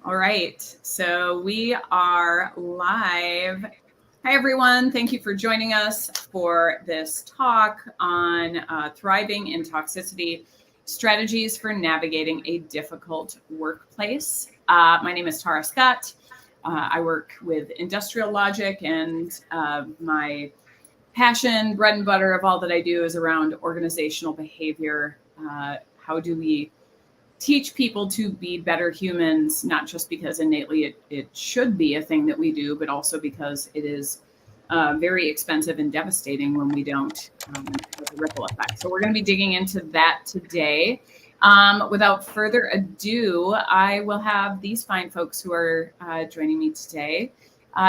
All right, so we are live. Hi, everyone. Thank you for joining us for this talk on thriving in toxicity, strategies for navigating a difficult workplace. My name is Tara Scott. I work with industrial logic, and my passion, bread and butter of all that I do is around organizational behavior. How do we teach people to be better humans, not just because innately it should be a thing that we do, but also because it is very expensive and devastating when we don't, with a ripple effect. So we're going to be digging into that today. Without further ado, I will have these fine folks who are joining me today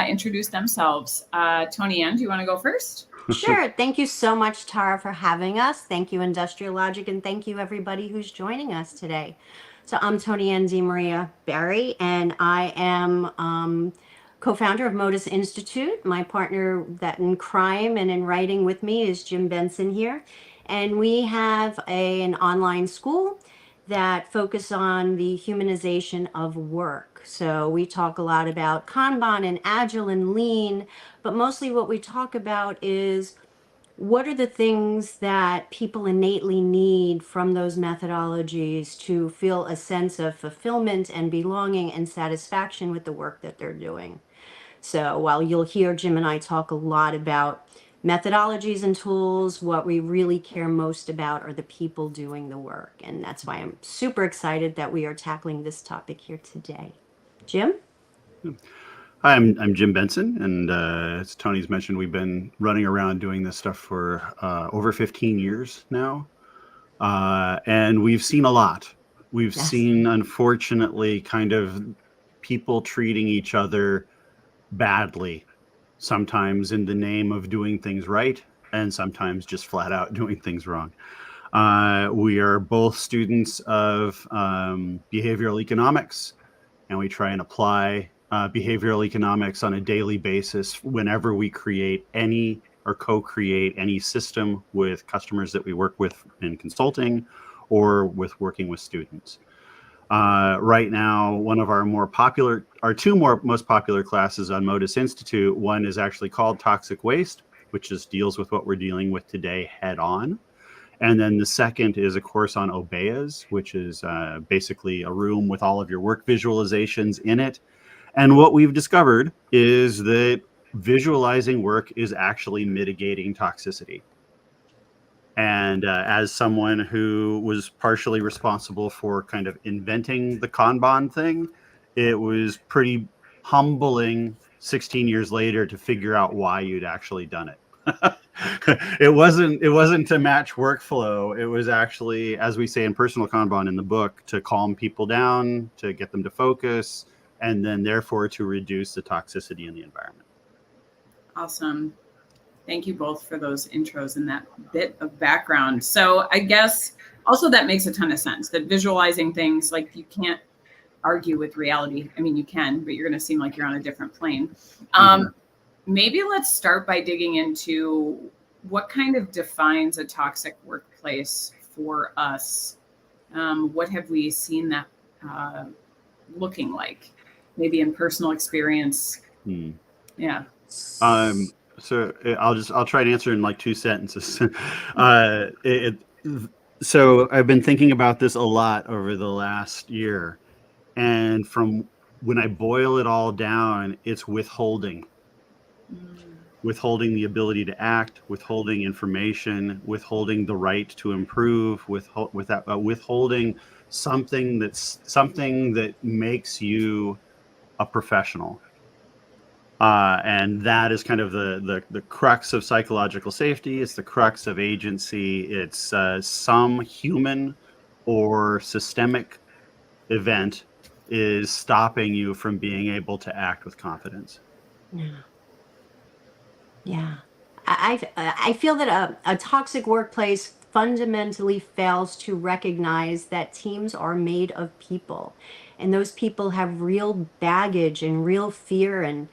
introduce themselves. Tonianne, do you want to go first? Sure. Thank you so much, Tara, for having us. Thank you, Industrial Logic, and thank you, everybody who's joining us today. So I'm Tonianne DeMaria Barry, and I am co-founder of Modus Institute. My partner that in crime and in writing with me is Jim Benson here. And we have an online school that focus on the humanization of work. So we talk a lot about Kanban and Agile and Lean, but mostly what we talk about is what are the things that people innately need from those methodologies to feel a sense of fulfillment and belonging and satisfaction with the work that they're doing. So while you'll hear Jim and I talk a lot about methodologies and tools, what we really care most about are the people doing the work. And that's why I'm super excited that we are tackling this topic here today. Jim? Hi, I'm Jim Benson, and as Tony's mentioned, we've been running around doing this stuff for over 15 years now, and we've seen a lot. We've Yes. seen, unfortunately, kind of people treating each other badly, sometimes in the name of doing things right, and sometimes just flat out doing things wrong. We are both students of behavioral economics, and we try and apply behavioral economics on a daily basis whenever we create any or co-create any system with customers that we work with in consulting or with working with students. Right now, one of our two most popular classes on Modus Institute, one is actually called Toxic Waste, which just deals with what we're dealing with today head on. And then the second is a course on Obeas, which is basically a room with all of your work visualizations in it. And what we've discovered is that visualizing work is actually mitigating toxicity. And as someone who was partially responsible for kind of inventing the Kanban thing, it was pretty humbling 16 years later to figure out why you'd actually done it. It wasn't to match workflow. It was actually, as we say in personal Kanban in the book, to calm people down, to get them to focus, and then therefore to reduce the toxicity in the environment. Awesome. Thank you both for those intros and that bit of background. So I guess also that makes a ton of sense, that visualizing things, like, you can't argue with reality. I mean, you can, but you're going to seem like you're on a different plane. Maybe let's start by digging into what kind of defines a toxic workplace for us. What have we seen that looking like? Maybe in personal experience. Yeah. So I'll try to answer in like 2 sentences. So I've been thinking about this a lot over the last year, and from when I boil it all down, it's withholding. Withholding the ability to act, withholding information, withholding the right to improve, withholding something that makes you a professional. And that is kind of the crux of psychological safety. It's the crux of agency. It's some human or systemic event is stopping you from being able to act with confidence. Yeah. I feel that a toxic workplace fundamentally fails to recognize that teams are made of people, and those people have real baggage and real fear and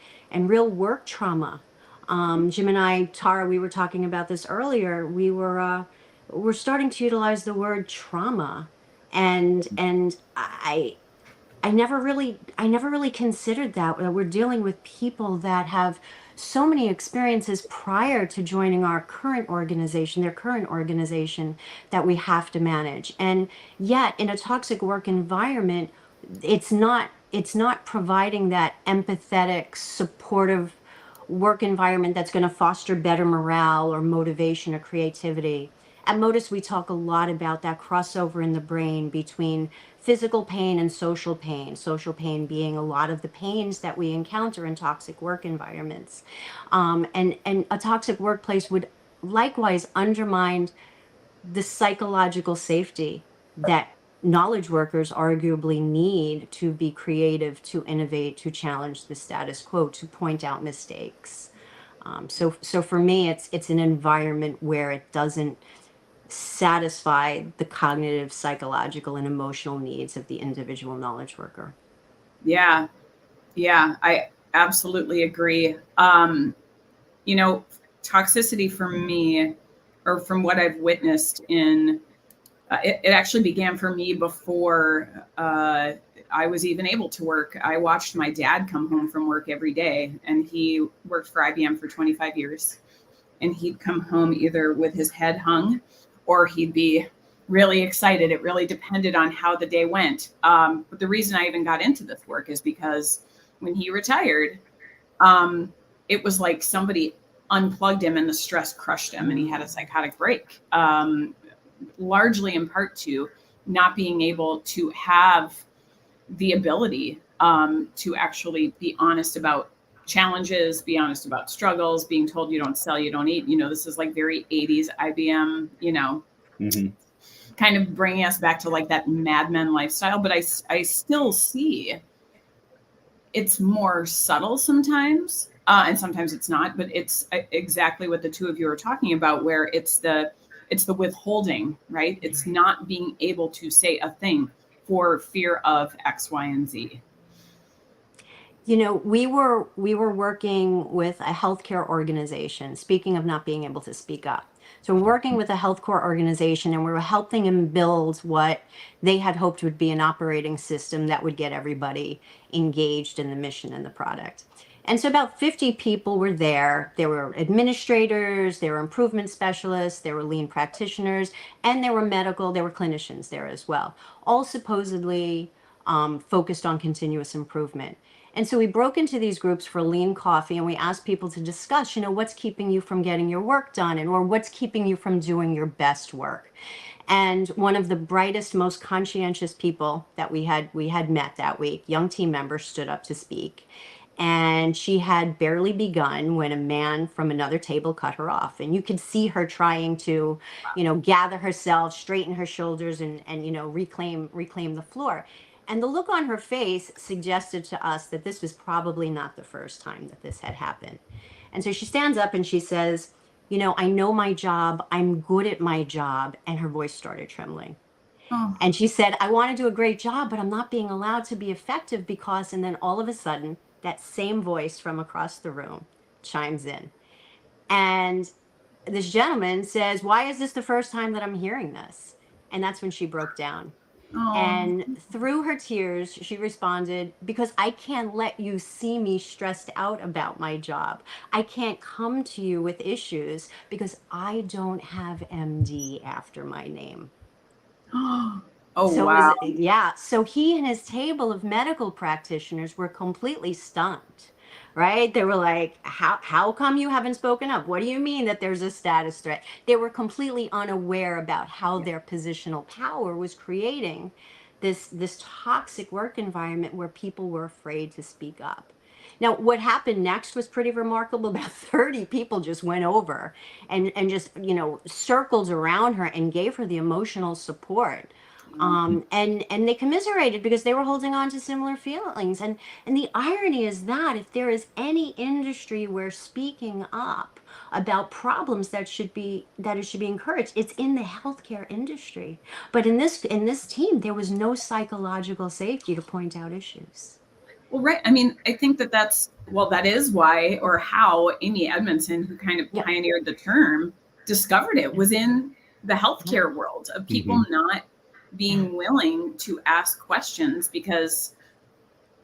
real work trauma. Jim and I, Tara, we were talking about this earlier. We're starting to utilize the word trauma, and I I never really considered that we're dealing with people that have so many experiences prior to joining their current organization that we have to manage. And yet in a toxic work environment, it's not providing that empathetic, supportive work environment that's going to foster better morale or motivation or creativity. At Modus, we talk a lot about that crossover in the brain between physical pain and social pain. Social pain being a lot of the pains that we encounter in toxic work environments. And a toxic workplace would likewise undermine the psychological safety that knowledge workers arguably need to be creative, to innovate, to challenge the status quo, to point out mistakes. So for me, it's an environment where it doesn't satisfy the cognitive, psychological, and emotional needs of the individual knowledge worker. Yeah. Yeah, I absolutely agree. Toxicity for me, or from what I've witnessed it actually began for me before I was even able to work. I watched my dad come home from work every day, and he worked for IBM for 25 years. And he'd come home either with his head hung or he'd be really excited. It really depended on how the day went. But the reason I even got into this work is because when he retired, it was like somebody unplugged him and the stress crushed him and he had a psychotic break, largely in part to not being able to have the ability to actually be honest about challenges, be honest about struggles, being told you don't sell, you don't eat. This is like very 80s IBM, kind of bringing us back to like that Mad Men lifestyle. But I still see it's more subtle sometimes, and sometimes it's not. But it's exactly what the two of you are talking about, where it's the withholding, right? It's not being able to say a thing for fear of X, Y, and Z. We were working with a healthcare organization, speaking of not being able to speak up. So we're working with a healthcare organization, and we were helping them build what they had hoped would be an operating system that would get everybody engaged in the mission and the product. And so about 50 people were there. There were administrators, there were improvement specialists, there were lean practitioners, and there were clinicians there as well, all supposedly focused on continuous improvement. And so we broke into these groups for lean coffee, and we asked people to discuss, what's keeping you from getting your work done, or what's keeping you from doing your best work. And one of the brightest, most conscientious people that we had met that week, young team member, stood up to speak. And she had barely begun when a man from another table cut her off. And you could see her trying to, gather herself, straighten her shoulders, and reclaim the floor. And the look on her face suggested to us that this was probably not the first time that this had happened. And so she stands up and she says, I know my job. I'm good at my job. And her voice started trembling. Oh. And she said, I want to do a great job, but I'm not being allowed to be effective because, and then all of a sudden, that same voice from across the room chimes in. And this gentleman says, why is this the first time that I'm hearing this? And that's when she broke down. Oh. And through her tears, she responded, because I can't let you see me stressed out about my job. I can't come to you with issues because I don't have MD after my name. Oh, so wow. So he and his table of medical practitioners were completely stunned, right? They were like, how come you haven't spoken up? What do you mean that there's a status threat? They were completely unaware about how their positional power was creating this toxic work environment where people were afraid to speak up. Now, what happened next was pretty remarkable. About 30 people just went over and just, circled around her and gave her the emotional support. And they commiserated because they were holding on to similar feelings. And the irony is that if there is any industry where speaking up about problems that it should be encouraged, it's in the healthcare industry. But in this team, there was no psychological safety to point out issues. Well, right. I mean, I think that is why, or how Amy Edmondson, who kind of pioneered the term, discovered it, was in the healthcare world of people not being willing to ask questions because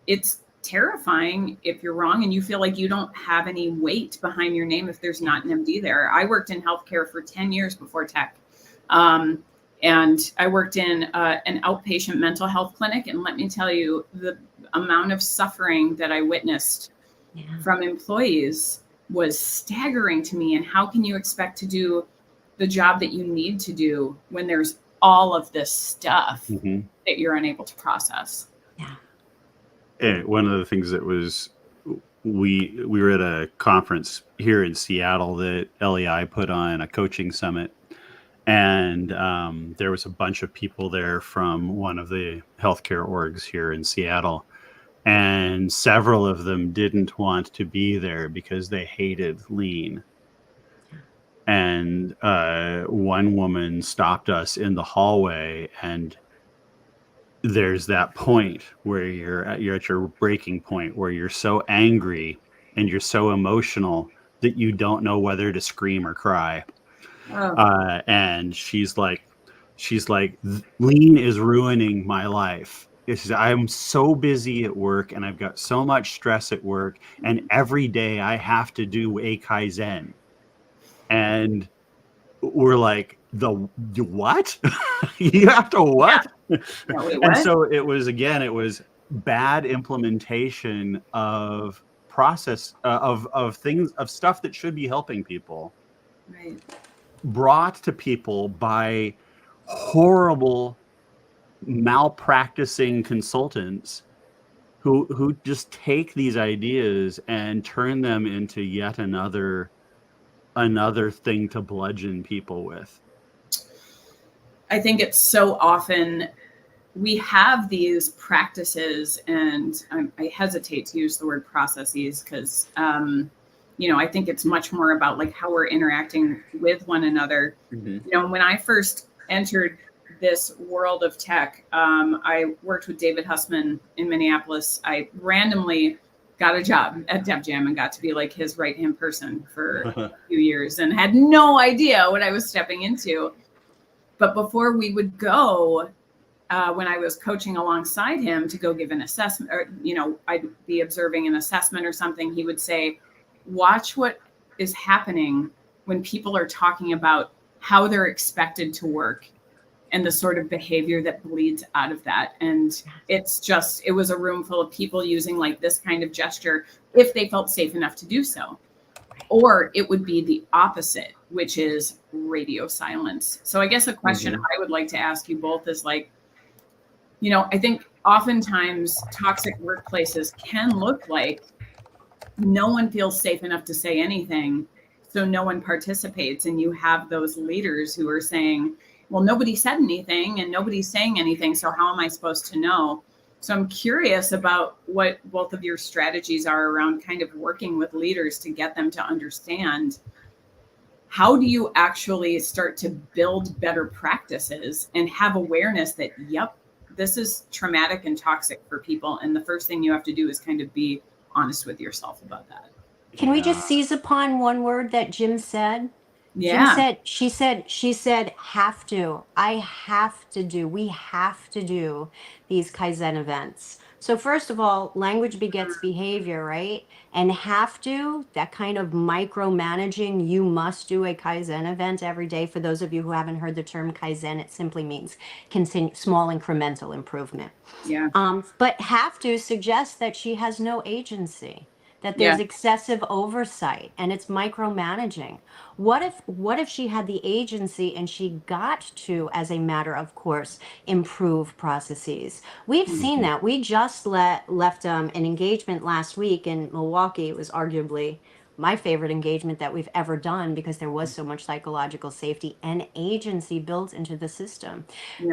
it's terrifying if you're wrong and you feel like you don't have any weight behind your name if there's not an MD there. I worked in healthcare for 10 years before tech. And I worked in an outpatient mental health clinic. And let me tell you, the amount of suffering that I witnessed from employees was staggering to me. And how can you expect to do the job that you need to do when there's all of this stuff that you're unable to process? Yeah. And one of the things that was, we were at a conference here in Seattle that LEI put on, a coaching summit. And there was a bunch of people there from one of the healthcare orgs here in Seattle. And several of them didn't want to be there because they hated lean. And one woman stopped us in the hallway, and there's that point where you're at your breaking point, where you're so angry and you're so emotional that you don't know whether to scream or cry. And she's like, lean is ruining my life. I'm so busy at work and I've got so much stress at work, and every day I have to do a Kaizen. And we're like, the what? You have to what? Yeah, wait, And what? so it was bad implementation of process of things, of stuff that should be helping people, Right. brought to people by horrible malpracticing consultants who just take these ideas and turn them into yet another thing to bludgeon people with. I think it's so often we have these practices, and I hesitate to use the word processes because, I think it's much more about like how we're interacting with one another. When I first entered this world of tech, I worked with David Hussman in Minneapolis. I randomly got a job at DevJam and got to be like his right-hand person for a few years and had no idea what I was stepping into. But before we would go, when I was coaching alongside him to go give an assessment, or, I'd be observing an assessment or something, he would say, watch what is happening when people are talking about how they're expected to work and the sort of behavior that bleeds out of that. And it was a room full of people using like this kind of gesture if they felt safe enough to do so. Or it would be the opposite, which is radio silence. So I guess a question I would like to ask you both is like, I think oftentimes toxic workplaces can look like no one feels safe enough to say anything, so no one participates. And you have those leaders who are saying, well, nobody said anything and nobody's saying anything, so how am I supposed to know? So I'm curious about what both of your strategies are around kind of working with leaders to get them to understand, how do you actually start to build better practices and have awareness that, yep, this is traumatic and toxic for people. And the first thing you have to do is kind of be honest with yourself about that. Can we just seize upon one word that Jim said? Yeah. She said, have to. I have to do. We have to do these Kaizen events. So first of all, language begets behavior, right? And have to, that kind of micromanaging, you must do a Kaizen event every day. For those of you who haven't heard the term Kaizen, it simply means small incremental improvement. Yeah. But have to suggests that she has no agency, that there's excessive oversight and it's micromanaging. What if she had the agency and she got to, as a matter of course, improve processes? We've seen that. We just left an engagement last week in Milwaukee. It was arguably my favorite engagement that we've ever done because there was so much psychological safety and agency built into the system.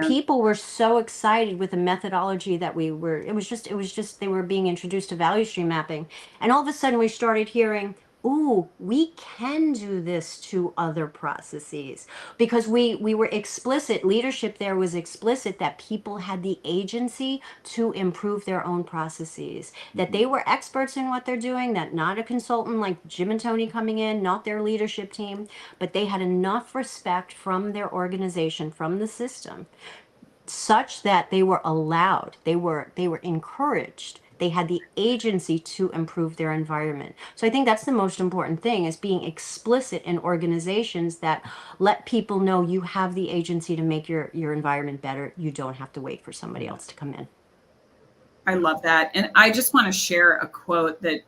People were so excited with the methodology that it was just they were being introduced to value stream mapping, and all of a sudden we started hearing, ooh, we can do this to other processes, because we were explicit, leadership there was explicit that people had the agency to improve their own processes, that they were experts in what they're doing, that not a consultant like Jim and Tony coming in, not their leadership team, but they had enough respect from their organization, from the system, such that they were allowed, they were encouraged They had the agency to improve their environment. So I think that's the most important thing, is being explicit in organizations that let people know you have the agency to make your environment better. You don't have to wait for somebody else to come in. I love that. And I just want to share a quote that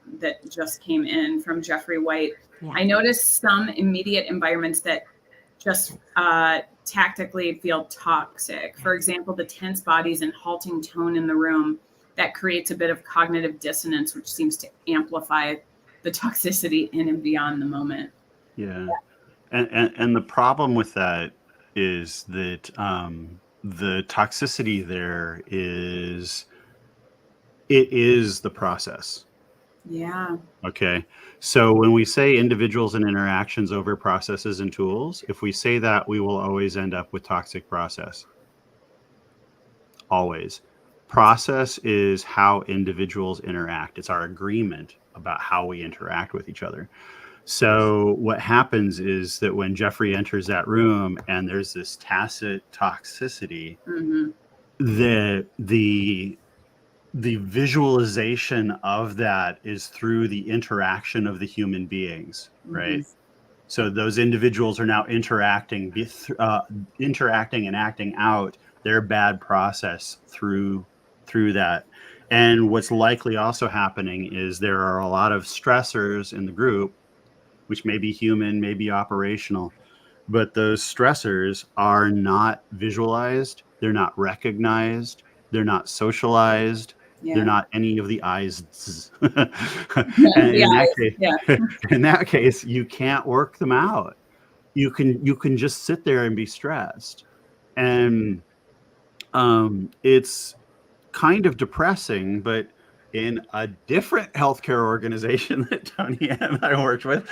just came in from Jeffrey White. Yeah. I noticed some immediate environments that just tactically feel toxic. For example, the tense bodies and halting tone in the room that creates a bit of cognitive dissonance, which seems to amplify the toxicity in and beyond the moment. Yeah. And the problem with that is that the toxicity there is, it is the process. Yeah. Okay. So when we say individuals and interactions over processes and tools, if we say that, we will always end up with toxic process. Always. Process is how individuals interact. It's our agreement about how we interact with each other. So what happens is that when Jeffrey enters that room and there's this tacit toxicity, the visualization of that is through the interaction of the human beings, right? So those individuals are now interacting and acting out their bad process through that. And what's likely also happening is there are a lot of stressors in the group, which may be human, may be operational, but those stressors are not visualized, they're not recognized, they're not socialized, they're not any of the eyes. And in that case, you can't work them out. You can just sit there and be stressed. And it's kind of depressing, but in a different healthcare organization that Tonianne and I worked with,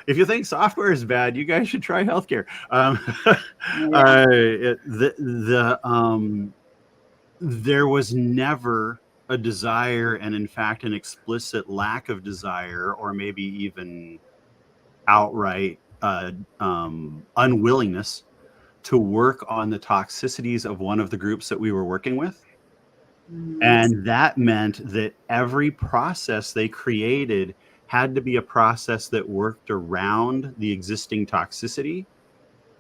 if you think software is bad, you guys should try healthcare. There was never a desire, and in fact, an explicit lack of desire, or maybe even outright unwillingness to work on the toxicities of one of the groups that we were working with. And that meant that every process they created had to be a process that worked around the existing toxicity.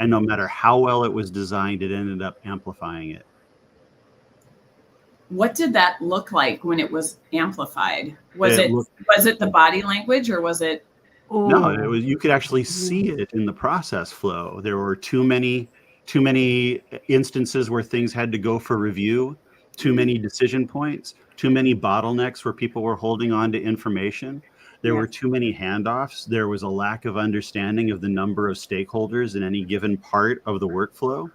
And no matter how well it was designed, it ended up amplifying it. What did that look like when it was amplified? Was it the body language, or was it? No, it was, you could actually see it in the process flow. There were too many instances where things had to go for review, too many decision points, too many bottlenecks where people were holding on to information. There were too many handoffs. There was a lack of understanding of the number of stakeholders in any given part of the workflow.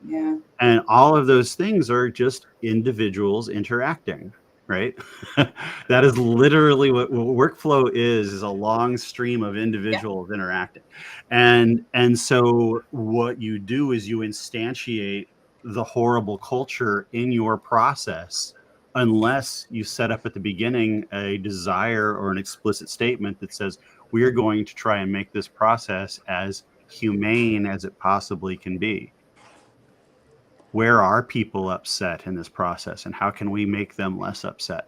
Yeah. And all of those things are just individuals interacting, right? That is literally what workflow is a long stream of individuals interacting. And so what you do is you instantiate the horrible culture in your process, unless you set up at the beginning a desire or an explicit statement that says, we are going to try and make this process as humane as it possibly can be. Where are people upset in this process, and how can we make them less upset?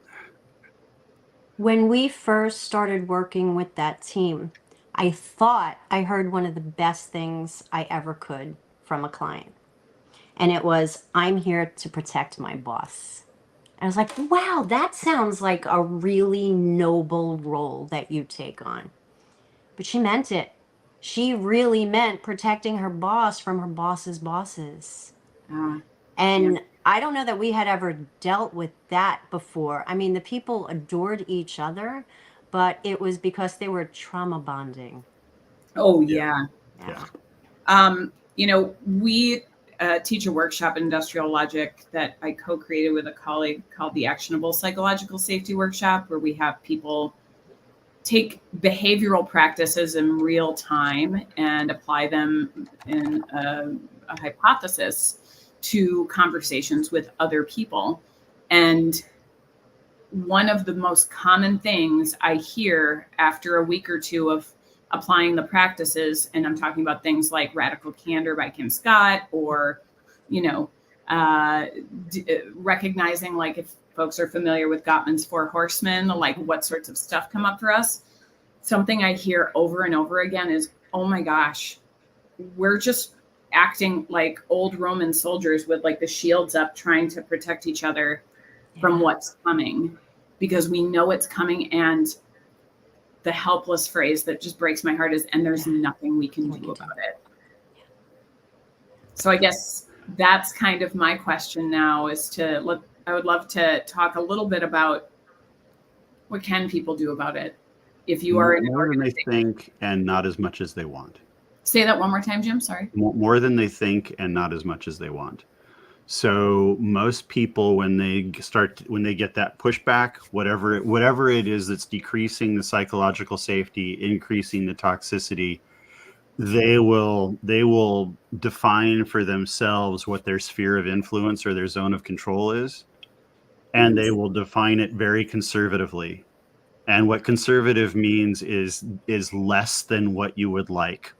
When we first started working with that team, I thought I heard one of the best things I ever could from a client. And it was, I'm here to protect my boss. I was like, wow, that sounds like a really noble role that you take on. But she meant it. She really meant protecting her boss from her boss's bosses. And I don't know that we had ever dealt with that before. I mean, the people adored each other, but it was because they were trauma bonding. Oh, yeah. You know, we teach a workshop in industrial logic that I co-created with a colleague called the Actionable Psychological Safety Workshop, where we have people take behavioral practices in real time and apply them in a hypothesis to conversations with other people. And one of the most common things I hear after a week or two of applying the practices, and I'm talking about things like Radical Candor by Kim Scott, or, you know, recognizing, like, folks are familiar with Gottman's 4 Horsemen, like what sorts of stuff come up for us, something I hear over and over again is, oh my gosh, we're just acting like old Roman soldiers with like the shields up, trying to protect each other from what's coming, because we know it's coming. And the helpless phrase that just breaks my heart is, and there's nothing we can do about it. So I guess that's kind of my question now, is to I would love to talk a little bit about what can people do about it if you are in an more than they organization. think and not as much as they want. Say that one more time, Jim. Sorry. More than they think and not as much as they want. So most people, when they get that pushback, whatever it is that's decreasing the psychological safety, increasing the toxicity, they will define for themselves what their sphere of influence or their zone of control is, and they will define it very conservatively. And what conservative means is less than what you would like.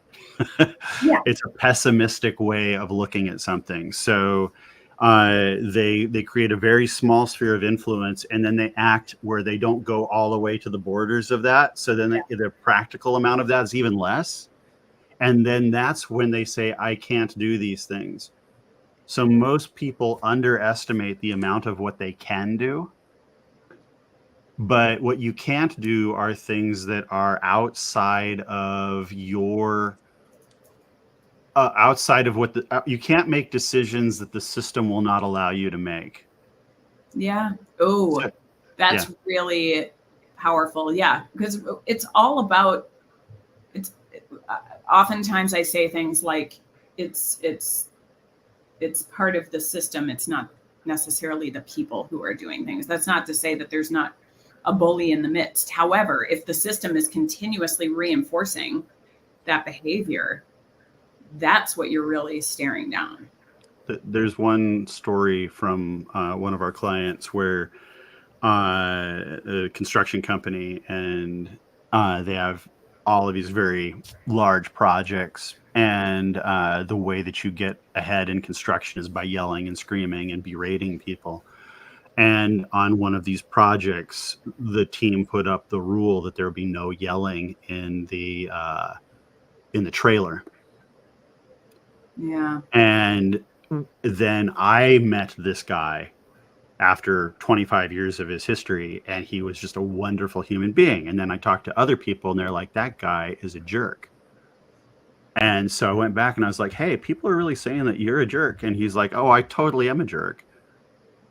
Yeah. It's a pessimistic way of looking at something. So they create a very small sphere of influence, and then they act where they don't go all the way to the borders of that. So then the practical amount of that is even less. And then that's when they say, I can't do these things. So most people underestimate the amount of what they can do. But what you can't do are things that are outside of your outside of what you can't make decisions that the system will not allow you to make. Yeah. Oh, that's really powerful. Yeah. Because it's all about, oftentimes I say things like it's part of the system. It's not necessarily the people who are doing things. That's not to say that there's not a bully in the midst. However, if the system is continuously reinforcing that behavior, that's what you're really staring down. There's one story from one of our clients where a construction company, and they have all of these very large projects, and the way that you get ahead in construction is by yelling and screaming and berating people. And on one of these projects, the team put up the rule that there would be no yelling in the trailer. Yeah. And then I met this guy after 25 years of his history, and he was just a wonderful human being. And then I talked to other people, and they're like, that guy is a jerk. And so I went back and I was like, hey, people are really saying that you're a jerk. And he's like, oh, I totally am a jerk.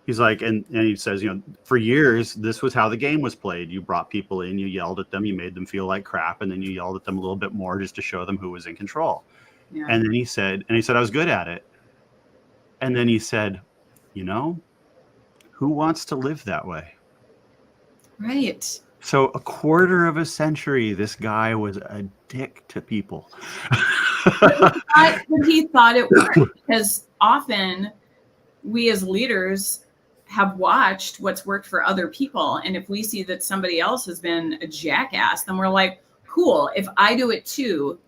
He's like, and he says, for years, this was how the game was played. You brought people in, you yelled at them, you made them feel like crap, and then you yelled at them a little bit more just to show them who was in control. Yeah. And then he said, I was good at it. And then he said, who wants to live that way? Right. So a quarter of a century, this guy was a dick to people. But he thought it worked, because often we as leaders have watched what's worked for other people. And if we see that somebody else has been a jackass, then we're like, cool, if I do it too,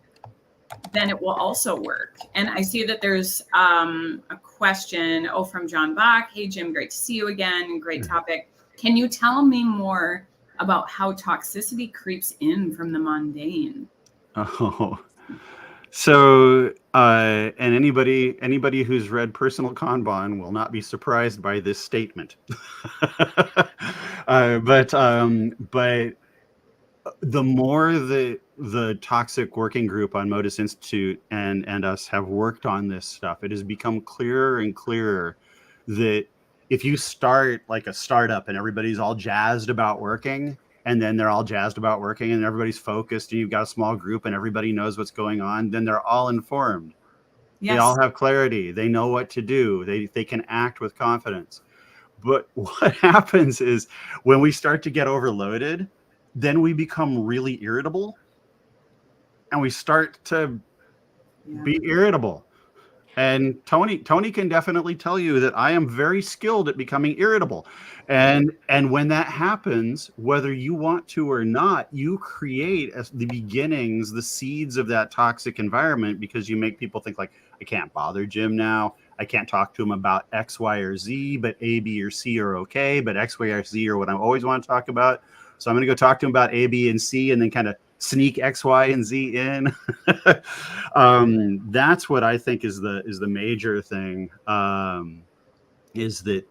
then it will also work. And I see that there's a question, from John Bach. Hey, Jim, great to see you again. Great topic. Can you tell me more about how toxicity creeps in from the mundane? Oh, so, and anybody who's read Personal Kanban will not be surprised by this statement. But the more the toxic working group on Modus Institute and us have worked on this stuff, it has become clearer and clearer that if you start like a startup and everybody's all jazzed about working, and then they're all jazzed about working and everybody's focused, and you've got a small group and everybody knows what's going on, then they're all informed. Yes. They all have clarity. They know what to do. They can act with confidence. But what happens is when we start to get overloaded, then we become really irritable, and we start to be irritable. And Tony can definitely tell you that I am very skilled at becoming irritable. And when that happens, whether you want to or not, you create the beginnings, the seeds of that toxic environment, because you make people think like, I can't bother Jim now. I can't talk to them about X, Y, or Z, but A, B, or C are okay. But X, Y, or Z are what I always want to talk about. So I'm going to go talk to them about A, B, and C, and then kind of sneak X, Y, and Z in. That's what I think is the major thing. Is that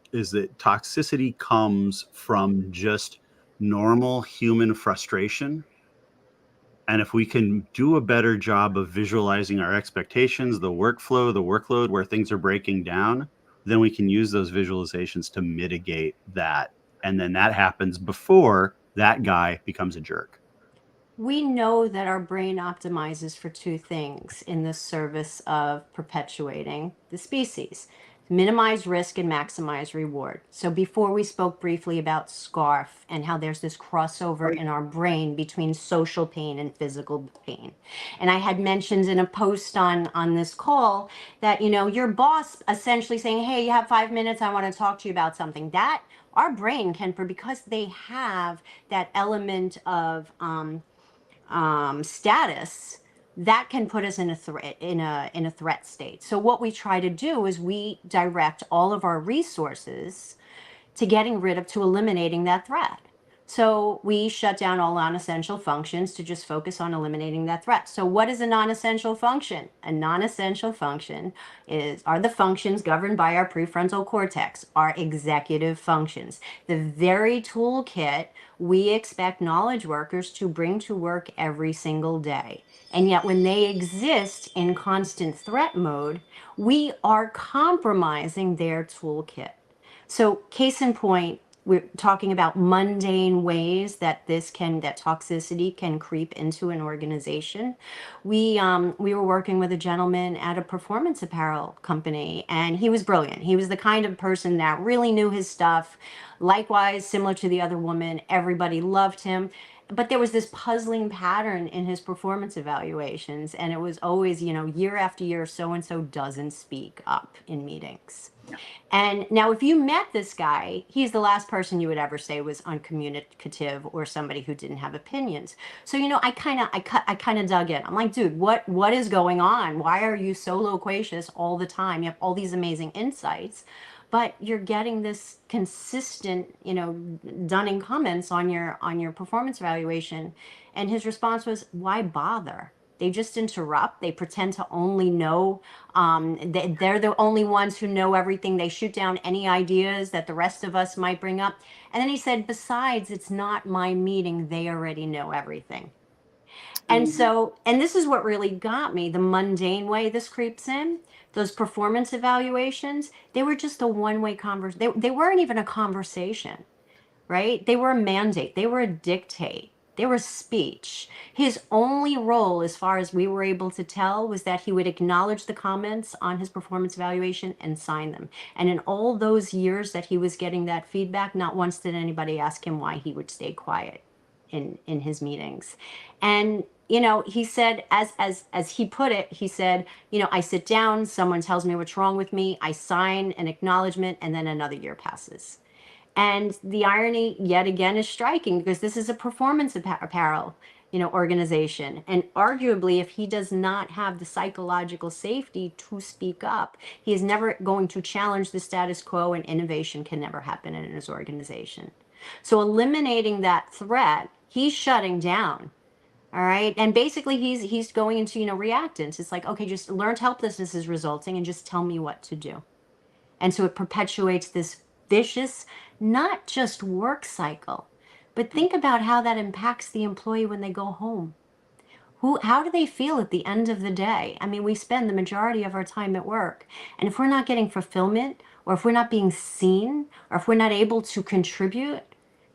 toxicity comes from just normal human frustration. And if we can do a better job of visualizing our expectations, the workflow, the workload, where things are breaking down, then we can use those visualizations to mitigate that. And then that happens before that guy becomes a jerk. We know that our brain optimizes for two things in the service of perpetuating the species: minimize risk and maximize reward. So before we spoke briefly about SCARF and how there's this crossover in our brain between social pain and physical pain. And I had mentioned in a post on this call that, your boss essentially saying, hey, you have 5 minutes, I want to talk to you about something. That our brain can, because they have that element of status, that can put us in a threat in a threat state. So what we try to do is we direct all of our resources to eliminating that threat. So we shut down all non-essential functions to just focus on eliminating that threat. So what is a non-essential function? A non-essential function are the functions governed by our prefrontal cortex, our executive functions, the very toolkit we expect knowledge workers to bring to work every single day. And yet when they exist in constant threat mode, we are compromising their toolkit. So case in point, we're talking about mundane ways that toxicity can creep into an organization. We were working with a gentleman at a performance apparel company, and he was brilliant. He was the kind of person that really knew his stuff. Likewise, similar to the other woman, everybody loved him. But there was this puzzling pattern in his performance evaluations, and it was always, year after year, so-and-so doesn't speak up in meetings. Yeah. And now if you met this guy, he's the last person you would ever say was uncommunicative or somebody who didn't have opinions. So, I kind of dug in. I'm like, dude, what is going on? Why are you so loquacious all the time? You have all these amazing insights, but you're getting this consistent, dunning comments on your performance evaluation. And his response was, why bother? They just interrupt. They pretend to only know. They're the only ones who know everything. They shoot down any ideas that the rest of us might bring up. And then he said, besides, it's not my meeting. They already know everything. And so, and this is what really got me, the mundane way this creeps in. Those performance evaluations, they were just a one-way conversation. They weren't even a conversation, right? They were a mandate. They were a dictate. They were speech. His only role, as far as we were able to tell, was that he would acknowledge the comments on his performance evaluation and sign them. And in all those years that he was getting that feedback, not once did anybody ask him why he would stay quiet in his meetings. And he said, as he put it, he said, I sit down, someone tells me what's wrong with me, I sign an acknowledgement, and then another year passes. And the irony yet again is striking, because this is a performance apparel, organization. And arguably, if he does not have the psychological safety to speak up, he is never going to challenge the status quo, and innovation can never happen in his organization. So eliminating that threat, he's shutting down. All right. And basically he's going into, reactance. It's like, okay, just learned helplessness is resulting, and just tell me what to do. And so it perpetuates this vicious, not just work cycle, but think about how that impacts the employee when they go home. How do they feel at the end of the day? I mean, we spend the majority of our time at work, and if we're not getting fulfillment, or if we're not being seen, or if we're not able to contribute,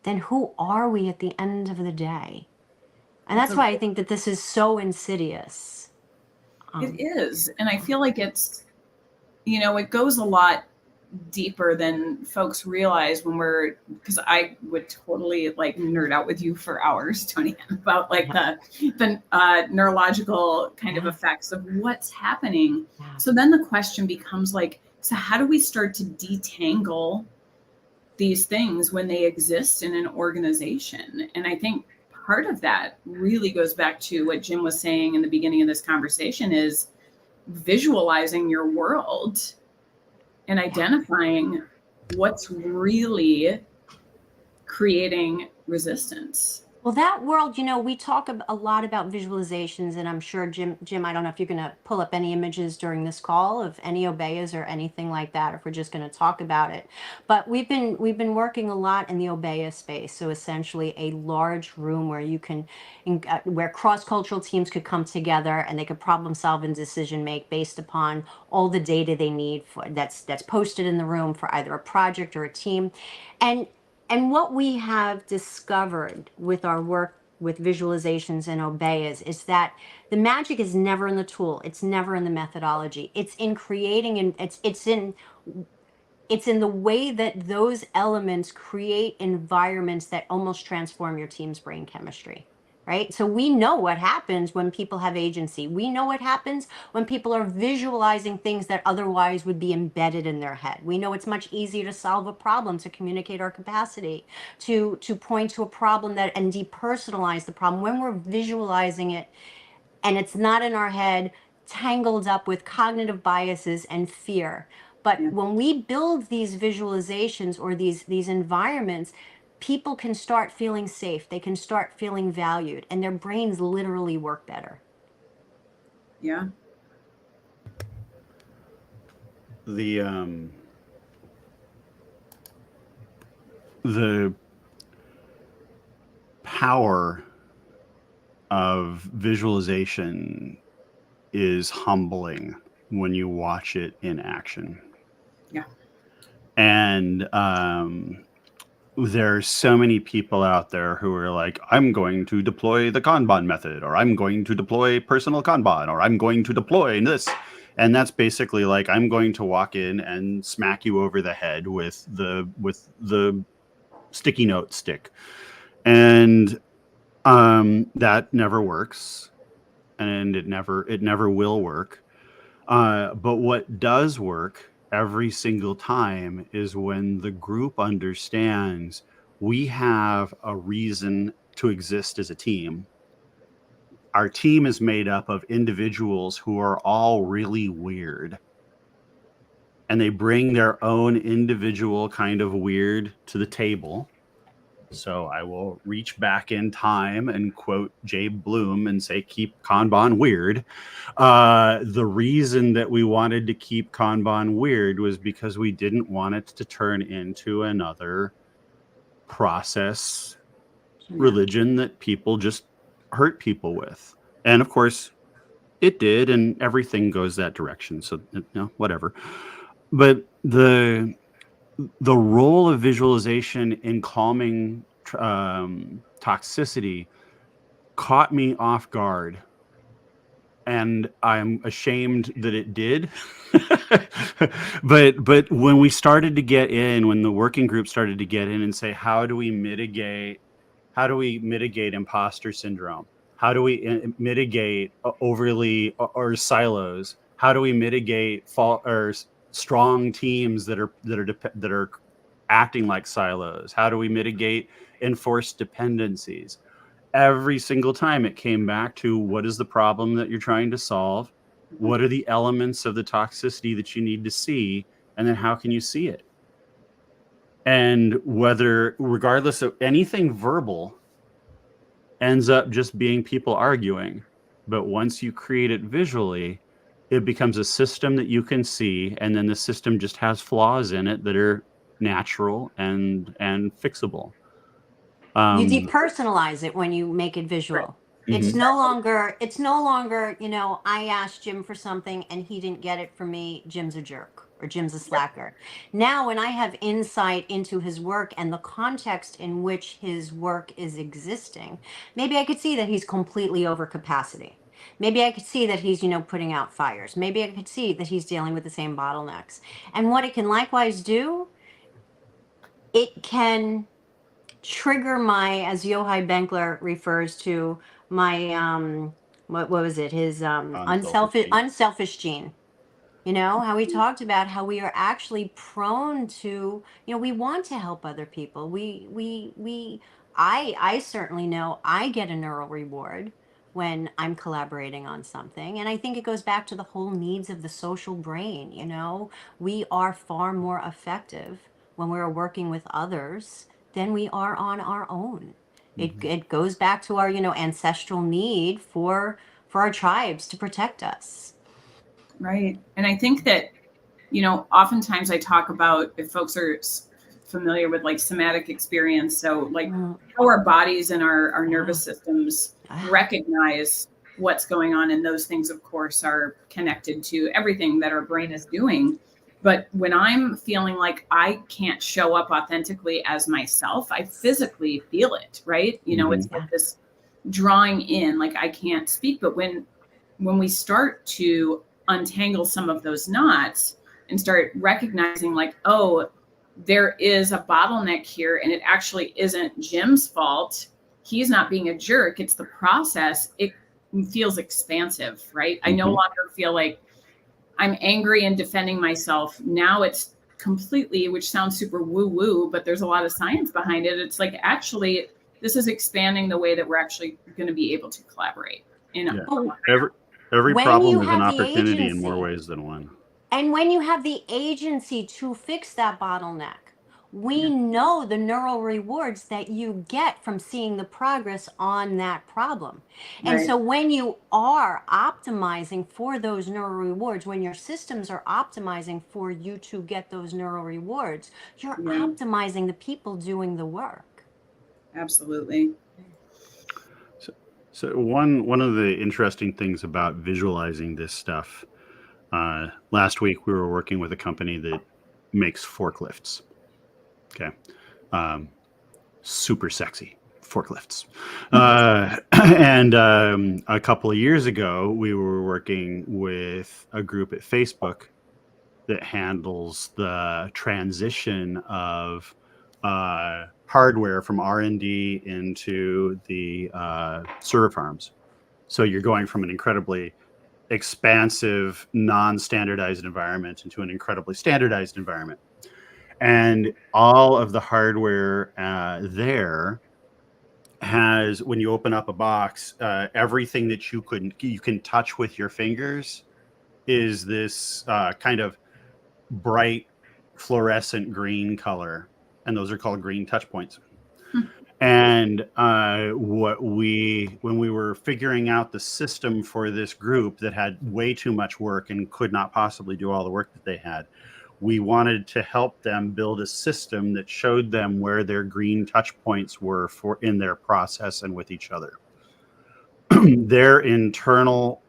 then who are we at the end of the day? And that's why I think that this is so insidious. It is. And I feel like it's, it goes a lot deeper than folks realize because I would totally nerd out with you for hours, Tony, about the neurological kind of effects of what's happening. Yeah. So then the question becomes so how do we start to detangle these things when they exist in an organization? And I think part of that really goes back to what Jim was saying in the beginning of this conversation, is visualizing your world and identifying what's really creating resistance. Well, that world, we talk a lot about visualizations, and I'm sure Jim, I don't know if you're going to pull up any images during this call of any Obeas or anything like that, if we're just going to talk about it. But we've been working a lot in the Obea space, so essentially a large room where you can, where cross-cultural teams could come together and they could problem solve and decision make based upon all the data they need for that's posted in the room for either a project or a team, and what we have discovered with our work with visualizations and Obeas is that the magic is never in the tool. It's never in the methodology. It's in creating, and it's in the way that those elements create environments that almost transform your team's brain chemistry. Right? So we know what happens when people have agency. We know what happens when people are visualizing things that otherwise would be embedded in their head. We know it's much easier to solve a problem, to communicate our capacity, to point to a problem that and depersonalize the problem when we're visualizing it and it's not in our head, tangled up with cognitive biases and fear. But when we build these visualizations or these environments, people can start feeling safe. They can start feeling valued, and their brains literally work better. Yeah. The power of visualization is humbling when you watch it in action. Yeah. And there's so many people out there who are like, I'm going to deploy the Kanban method, or I'm going to deploy personal Kanban, or I'm going to deploy this. And that's basically like, I'm going to walk in and smack you over the head with the sticky note stick. And that never works, and it never will work. But what does work every single time is when the group understands we have a reason to exist as a team. Our team is made up of individuals who are all really weird, and they bring their own individual kind of weird to the table. So I will reach back in time and quote Jabe Bloom and say, keep Kanban weird. The reason that we wanted to keep Kanban weird was because we didn't want it to turn into another process religion that people just hurt people with. And of course, it did, and everything goes that direction. So, whatever. But the role of visualization in calming toxicity caught me off guard, and I'm ashamed that it did. but when we started to get in, when the working group started to get in and say, how do we mitigate imposter syndrome? How do we mitigate overly or silos? How do we mitigate strong teams that are acting like silos? How do we mitigate enforced dependencies? Every single time it came back to, what is the problem that you're trying to solve? What are the elements of the toxicity that you need to see? And then how can you see it? And regardless of anything verbal, ends up just being people arguing. But once you create it visually, it becomes a system that you can see, and then the system just has flaws in it that are natural and fixable. You depersonalize it when you make it visual. Right. It's no longer, I asked Jim for something and he didn't get it from me. Jim's a jerk, or Jim's a slacker. Now, when I have insight into his work and the context in which his work is existing, maybe I could see that he's completely over capacity. Maybe I could see that he's, putting out fires. Maybe I could see that he's dealing with the same bottlenecks. And what it can likewise do, it can trigger my, as Yochai Benkler refers to, my what was it, his unselfish gene. How we talked about how we are actually prone to, we want to help other people. I certainly know I get a neural reward when I'm collaborating on something. And I think it goes back to the whole needs of the social brain. We are far more effective when we're working with others than we are on our own. It goes back to our, ancestral need for our tribes to protect us. Right. And I think that, oftentimes I talk about, if folks are familiar with like somatic experience, so like how our bodies and our nervous systems recognize what's going on. And those things, of course, are connected to everything that our brain is doing. But when I'm feeling like I can't show up authentically as myself, I physically feel it, right? It's like this drawing in, like I can't speak. But when we start to untangle some of those knots and start recognizing like, oh, there is a bottleneck here, and it actually isn't Jim's fault. He's not being a jerk. It's the process. It feels expansive, right? I no longer feel like I'm angry and defending myself. Now it's completely, which sounds super woo-woo, but there's a lot of science behind it. It's like, actually, this is expanding the way that we're actually going to be able to collaborate. Every When problem you is an have the opportunity in more agency. ways than one. And when you have the agency to fix that bottleneck, we know the neural rewards that you get from seeing the progress on that problem. And Right. so when you are optimizing for those neural rewards, when your systems are optimizing for you to get those neural rewards, you're optimizing the people doing the work. Absolutely. So one of the interesting things about visualizing this stuff, last week we were working with a company that makes forklifts. Okay. Super sexy forklifts. And a couple of years ago, we were working with a group at Facebook that handles the transition of hardware from R&D into the server farms. So you're going from an incredibly expansive, non-standardized environment into an incredibly standardized environment. And all of the hardware there has, when you open up a box, everything that you can touch with your fingers is this kind of bright fluorescent green color, and those are called green touch points. And when we were figuring out the system for this group that had way too much work and could not possibly do all the work that they had, we wanted to help them build a system that showed them where their green touch points were in their process and with each other. Their internal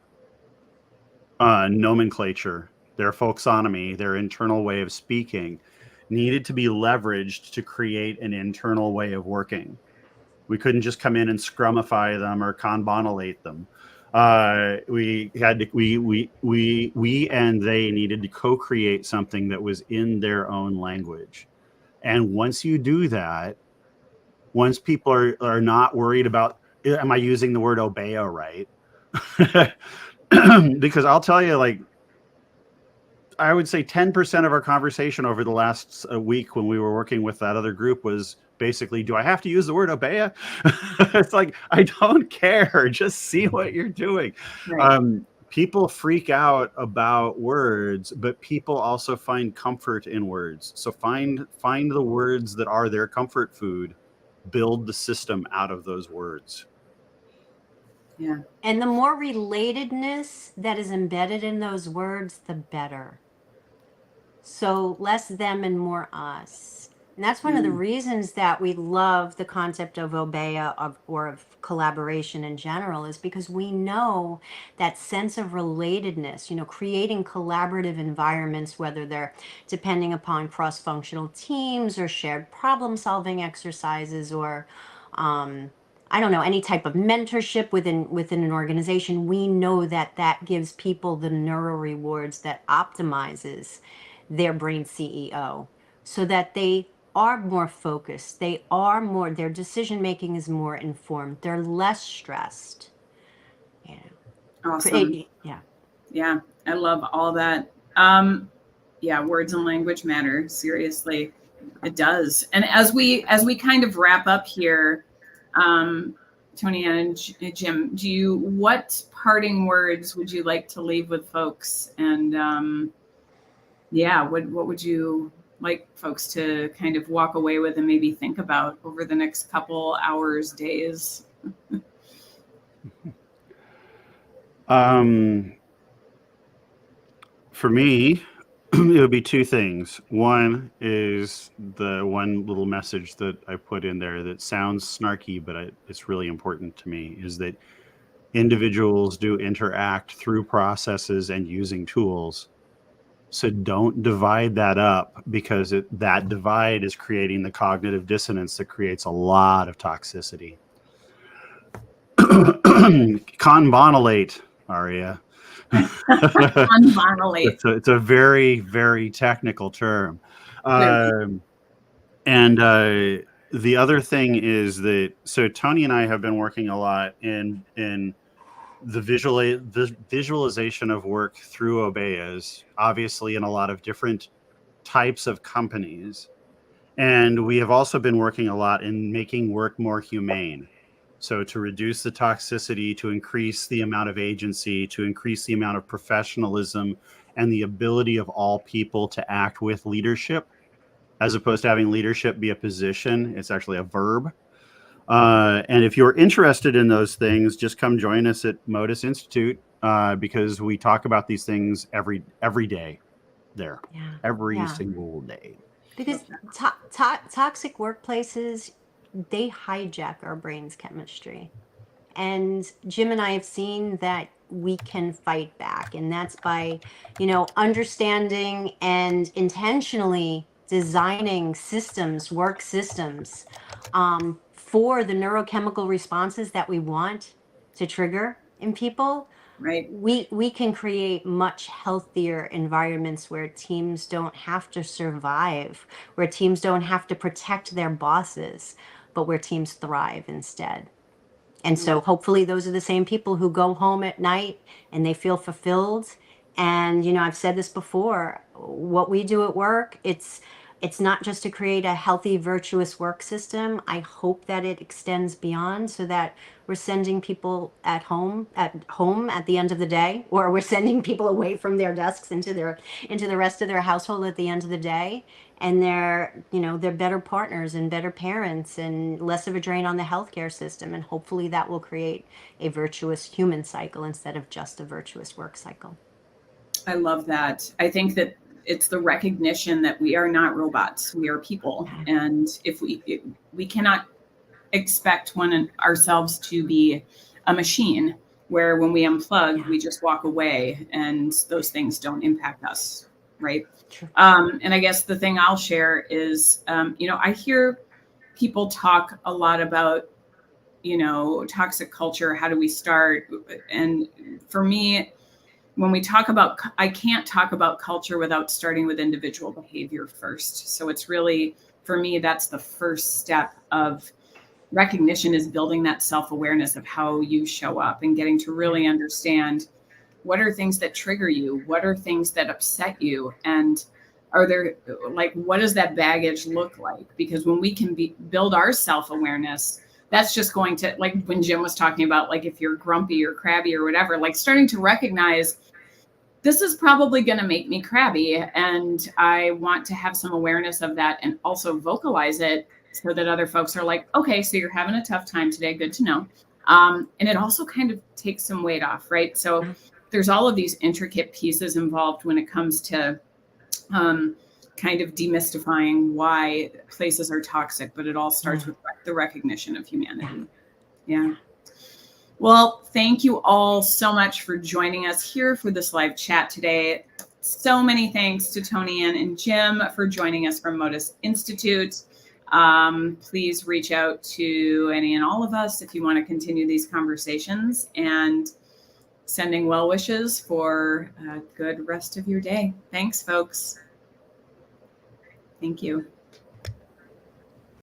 nomenclature, their folksonomy, their internal way of speaking needed to be leveraged to create an internal way of working. We couldn't just come in and scrumify them or kanbanalate them. We and they needed to co-create something that was in their own language. And once you do that, once people are not worried about, am I using the word obeo right? Because I'll tell you, like, I would say 10% of our conversation over the last week when we were working with that other group was basically, do I have to use the word obea? It's like, I don't care. Just see what you're doing. Right. People freak out about words, but people also find comfort in words. So find the words that are their comfort food. Build the system out of those words. Yeah. And the more relatedness that is embedded in those words, the better. So less them and more us. And that's one of the reasons that we love the concept of obea or of collaboration in general, is because we know that sense of relatedness, creating collaborative environments, whether they're depending upon cross-functional teams or shared problem-solving exercises or I don't know, any type of mentorship within an organization. We know that gives people the neural rewards that optimizes their brain CEO, so that they are more focused, their decision making is more informed, they're less stressed. Awesome. Yeah. Yeah, I love all that. Yeah, words and language matter. Seriously, it does. And as we kind of wrap up here, Tonianne and Jim, what parting words would you like to leave with folks? And what would you like folks to kind of walk away with and maybe think about over the next couple hours, days? For me, it would be two things. One is the one little message that I put in there that sounds snarky, but it's really important to me, is that individuals do interact through processes and using tools. So don't divide that up, because that divide is creating the cognitive dissonance that creates a lot of toxicity. Conbonylate, Aria. Conbonylate. It's a very, very technical term. And the other thing is that, so Tony and I have been working a lot in the visualization of work through Obeas, obviously in a lot of different types of companies. And we have also been working a lot in making work more humane. So to reduce the toxicity, to increase the amount of agency, to increase the amount of professionalism and the ability of all people to act with leadership, as opposed to having leadership be a position. It's actually a verb. And if you're interested in those things, just come join us at Modus Institute, because we talk about these things every day there, every single day. Because toxic workplaces, they hijack our brain's chemistry. And Jim and I have seen that we can fight back. And that's by, understanding and intentionally designing systems, work systems, for the neurochemical responses that we want to trigger in people. Right. We can create much healthier environments where teams don't have to survive, where teams don't have to protect their bosses, but where teams thrive instead. And so hopefully those are the same people who go home at night and they feel fulfilled. And, I've said this before, what we do at work, it's not just to create a healthy, virtuous work system. I hope that it extends beyond, so that we're sending people at home at the end of the day, or we're sending people away from their desks into the rest of their household at the end of the day. And they're better partners and better parents and less of a drain on the healthcare system. And hopefully that will create a virtuous human cycle instead of just a virtuous work cycle. I love that. I think that it's the recognition that we are not robots. We are people. And if we cannot expect ourselves to be a machine where when we unplug, we just walk away and those things don't impact us. Right. And I guess the thing I'll share is, I hear people talk a lot about, toxic culture. How do we start? And for me, when we talk about, I can't talk about culture without starting with individual behavior first. So it's really, for me, that's the first step of recognition, is building that self-awareness of how you show up and getting to really understand what are things that trigger you, what are things that upset you, and are there, what does that baggage look like? Because when we can build our self-awareness, that's just going to, like when Jim was talking about, if you're grumpy or crabby or whatever, starting to recognize this is probably going to make me crabby. And I want to have some awareness of that and also vocalize it so that other folks are like, okay, so you're having a tough time today. Good to know. And it also kind of takes some weight off, right? So there's all of these intricate pieces involved when it comes to kind of demystifying why places are toxic, but it all starts with the recognition of humanity. Yeah. Well, thank you all so much for joining us here for this live chat today. So many thanks to Tonianne and Jim for joining us from Modus Institute. Please reach out to any and all of us if you want to continue these conversations, and sending well wishes for a good rest of your day. Thanks, folks. Thank you.